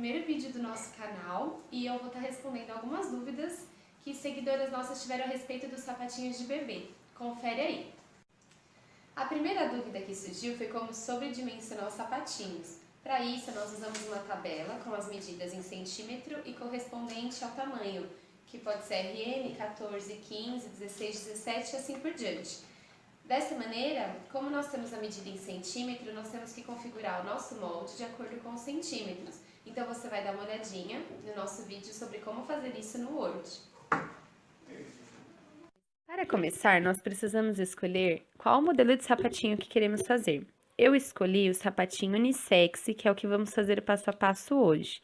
primeiro vídeo do nosso canal e eu vou estar respondendo algumas dúvidas que seguidoras nossas tiveram a respeito dos sapatinhos de bebê. Confere aí! A primeira dúvida que surgiu foi como sobredimensionar os sapatinhos. Para isso, nós usamos uma tabela com as medidas em centímetro e correspondente ao tamanho, que pode ser RM, 14, 15, 16, 17 e assim por diante. Dessa maneira, como nós temos a medida em centímetro, nós temos que configurar o nosso molde de acordo com os centímetros. Então você vai dar uma olhadinha no nosso vídeo sobre como fazer isso no Word. Para começar, nós precisamos escolher qual modelo de sapatinho que queremos fazer. Eu escolhi o sapatinho unissex, que é o que vamos fazer passo a passo hoje.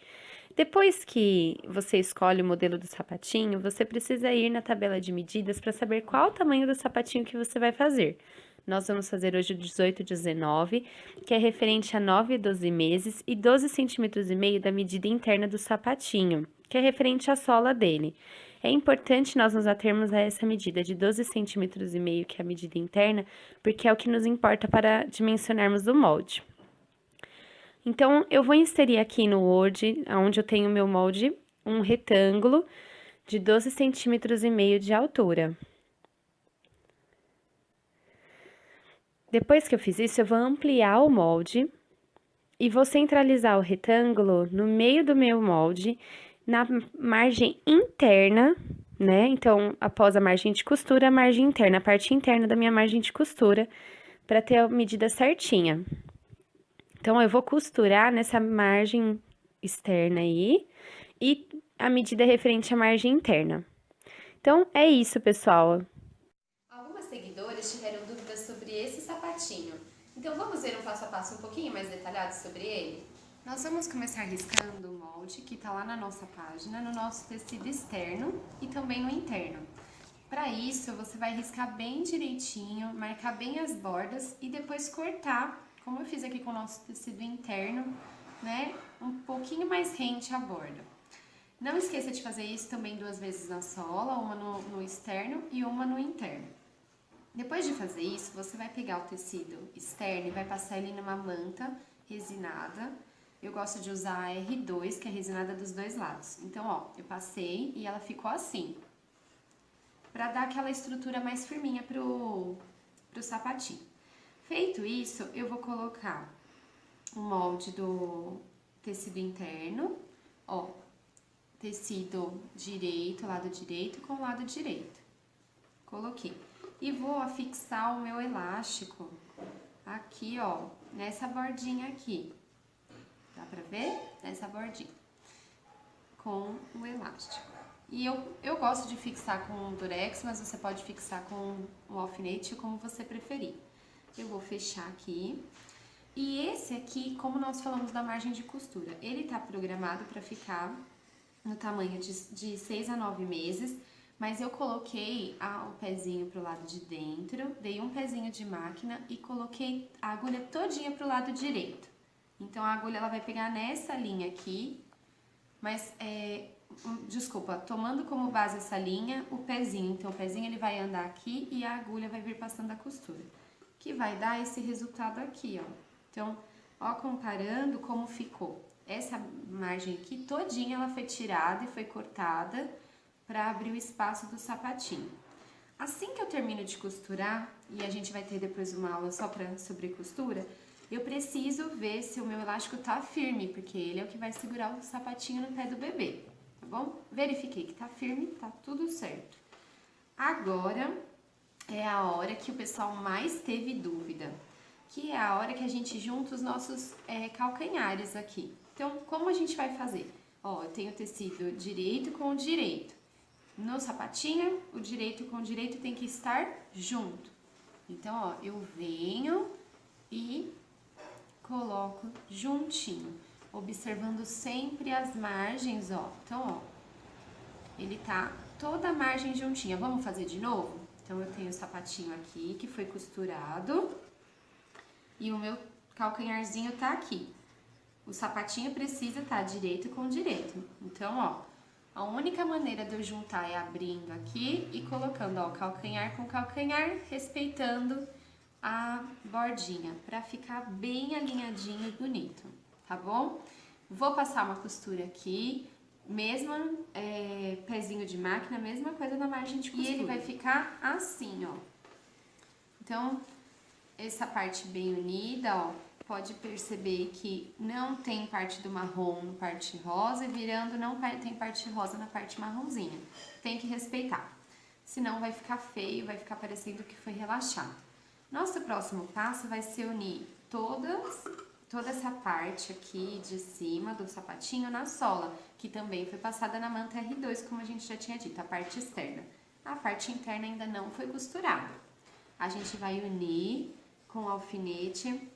Depois que você escolhe o modelo do sapatinho, você precisa ir na tabela de medidas para saber qual o tamanho do sapatinho que você vai fazer. Nós vamos fazer hoje o 18 e 19, que é referente a 9 e 12 meses, e 12 centímetros e meio da medida interna do sapatinho, que é referente à sola dele. É importante nós nos atermos a essa medida de 12 centímetros e meio, que é a medida interna, porque é o que nos importa para dimensionarmos o molde. Então, eu vou inserir aqui no Word, onde eu tenho o meu molde, um retângulo de 12 centímetros e meio de altura. Depois que eu fiz isso, eu vou ampliar o molde e vou centralizar o retângulo no meio do meu molde, na margem interna, né? Então, após a margem de costura, a margem interna, a parte interna da minha margem de costura, para ter a medida certinha. Então, eu vou costurar nessa margem externa aí e a medida referente à margem interna. Então, é isso, pessoal. Algumas seguidoras tiveram dúvidas sobre esse sapatinho. Então vamos ver um passo a passo um pouquinho mais detalhado sobre ele? Nós vamos começar riscando o molde que está lá na nossa página, no nosso tecido externo e também no interno. Para isso, você vai riscar bem direitinho, marcar bem as bordas e depois cortar, como eu fiz aqui com o nosso tecido interno, né, um pouquinho mais rente à borda. Não esqueça de fazer isso também 2 vezes na sola, uma no externo e uma no interno. Depois de fazer isso, você vai pegar o tecido externo e vai passar ele numa manta resinada. Eu gosto de usar a R2, que é resinada dos dois lados. Então, ó, eu passei e ela ficou assim, pra dar aquela estrutura mais firminha pro sapatinho. Feito isso, eu vou colocar o molde do tecido interno, ó, tecido direito, lado direito com lado direito. Coloquei. E vou afixar o meu elástico aqui, ó, nessa bordinha aqui. Dá pra ver? Nessa bordinha. Com o elástico. E eu gosto de fixar com durex, mas você pode fixar com um alfinete, como você preferir. Eu vou fechar aqui. E esse aqui, como nós falamos da margem de costura, ele tá programado pra ficar no tamanho de 6 a 9 meses, mas eu coloquei o pezinho pro lado de dentro, dei um pezinho de máquina e coloquei a agulha todinha pro lado direito. Então, a agulha ela vai pegar nessa linha aqui, mas, desculpa, tomando como base essa linha, o pezinho. Então, o pezinho ele vai andar aqui e a agulha vai vir passando a costura, que vai dar esse resultado aqui, ó. Então, ó, comparando como ficou. Essa margem aqui todinha ela foi tirada e foi cortada para abrir o espaço do sapatinho. Assim que eu termino de costurar, e a gente vai ter depois uma aula só sobre costura, eu preciso ver se o meu elástico tá firme, porque ele é o que vai segurar o sapatinho no pé do bebê, tá bom? Verifiquei que tá firme, tá tudo certo. Agora é a hora que o pessoal mais teve dúvida, que é a hora que a gente junta os nossos calcanhares aqui. Então, como a gente vai fazer? Ó, eu tenho tecido direito com o direito. No sapatinho, o direito com o direito tem que estar junto. Então, ó, eu venho e coloco juntinho, observando sempre as margens, ó. Então, ó, ele tá toda a margem juntinha. Vamos fazer de novo? Então, eu tenho o sapatinho aqui, que foi costurado, e o meu calcanharzinho tá aqui. O sapatinho precisa estar direito com direito. Então, ó, a única maneira de eu juntar é abrindo aqui e colocando, ó, calcanhar com calcanhar, respeitando a bordinha, pra ficar bem alinhadinho e bonito, tá bom? Vou passar uma costura aqui, mesmo pezinho de máquina, mesma coisa na margem de costura. E ele vai ficar assim, ó. Então, essa parte bem unida, ó, pode perceber que não tem parte do marrom na parte rosa e virando não tem parte rosa na parte marronzinha. Tem que respeitar, senão vai ficar feio, vai ficar parecendo que foi relaxado. Nosso próximo passo vai ser unir toda essa parte aqui de cima do sapatinho na sola, que também foi passada na manta R2, como a gente já tinha dito, a parte externa. A parte interna ainda não foi costurada. A gente vai unir com o alfinete,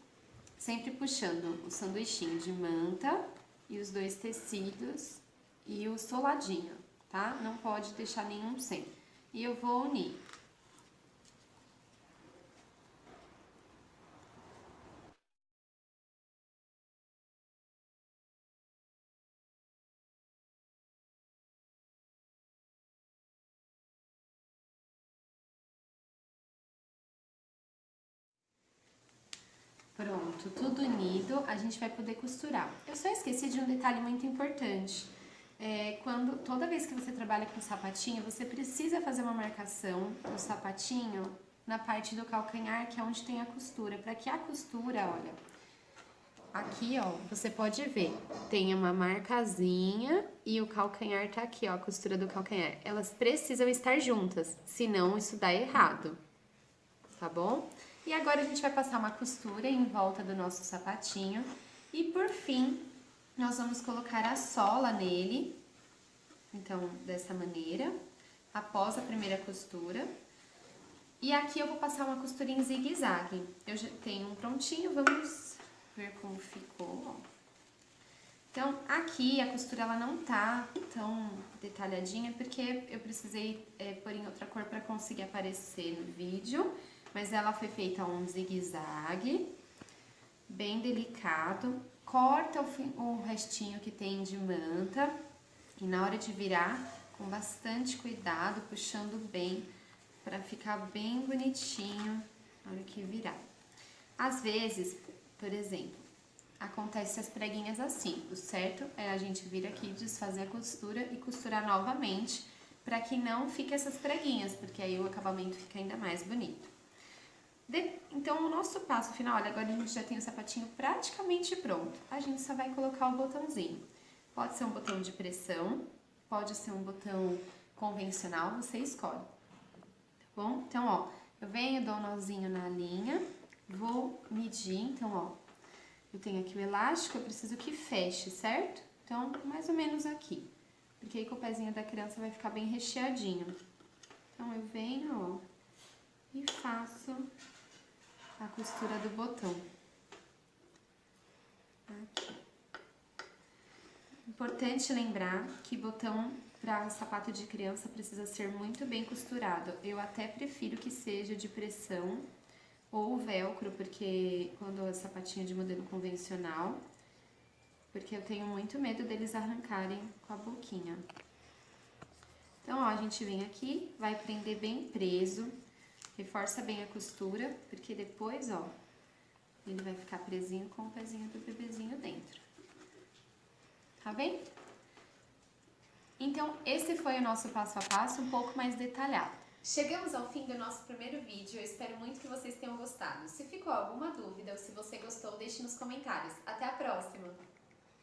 sempre puxando o sanduichinho de manta e os dois tecidos e o soladinho, tá? Não pode deixar nenhum sem. E eu vou unir. Pronto, tudo unido, a gente vai poder costurar. Eu só esqueci de um detalhe muito importante. Toda vez que você trabalha com sapatinho, você precisa fazer uma marcação no sapatinho na parte do calcanhar, que é onde tem a costura, para que a costura, olha, aqui, ó, você pode ver, tem uma marcazinha e o calcanhar tá aqui, ó, a costura do calcanhar. Elas precisam estar juntas, senão isso dá errado, tá bom? E agora a gente vai passar uma costura em volta do nosso sapatinho e por fim, nós vamos colocar a sola nele, então, dessa maneira, após a primeira costura. E aqui eu vou passar uma costura em zigue-zague. Eu já tenho um prontinho, vamos ver como ficou, ó. Então, aqui a costura ela não tá tão detalhadinha, porque eu precisei pôr em outra cor para conseguir aparecer no vídeo, mas ela foi feita um zigue-zague, bem delicado. Corta o restinho que tem de manta e na hora de virar, com bastante cuidado, puxando bem, para ficar bem bonitinho na hora que virar. Às vezes, por exemplo, acontece as preguinhas assim, o certo é a gente vir aqui, desfazer a costura e costurar novamente, para que não fique essas preguinhas, porque aí o acabamento fica ainda mais bonito. Então, o nosso passo final, olha, agora a gente já tem o sapatinho praticamente pronto. A gente só vai colocar o botãozinho. Pode ser um botão de pressão, pode ser um botão convencional, você escolhe. Tá bom? Então, ó, eu venho, dou um nozinho na linha, vou medir, então, ó, eu tenho aqui o elástico, eu preciso que feche, certo? Então, mais ou menos aqui, porque aí com o pezinho da criança vai ficar bem recheadinho. Então, eu venho, ó, e faço a costura do botão. Aqui. Importante lembrar que botão para sapato de criança precisa ser muito bem costurado. Eu até prefiro que seja de pressão ou velcro, porque quando é sapatinho de modelo convencional, porque eu tenho muito medo deles arrancarem com a boquinha. Então, ó, a gente vem aqui, vai prender bem preso. Reforça bem a costura, porque depois, ó, ele vai ficar presinho com o pezinho do bebezinho dentro. Tá bem? Então, esse foi o nosso passo a passo, um pouco mais detalhado. Chegamos ao fim do nosso primeiro vídeo, eu espero muito que vocês tenham gostado. Se ficou alguma dúvida ou se você gostou, deixe nos comentários. Até a próxima!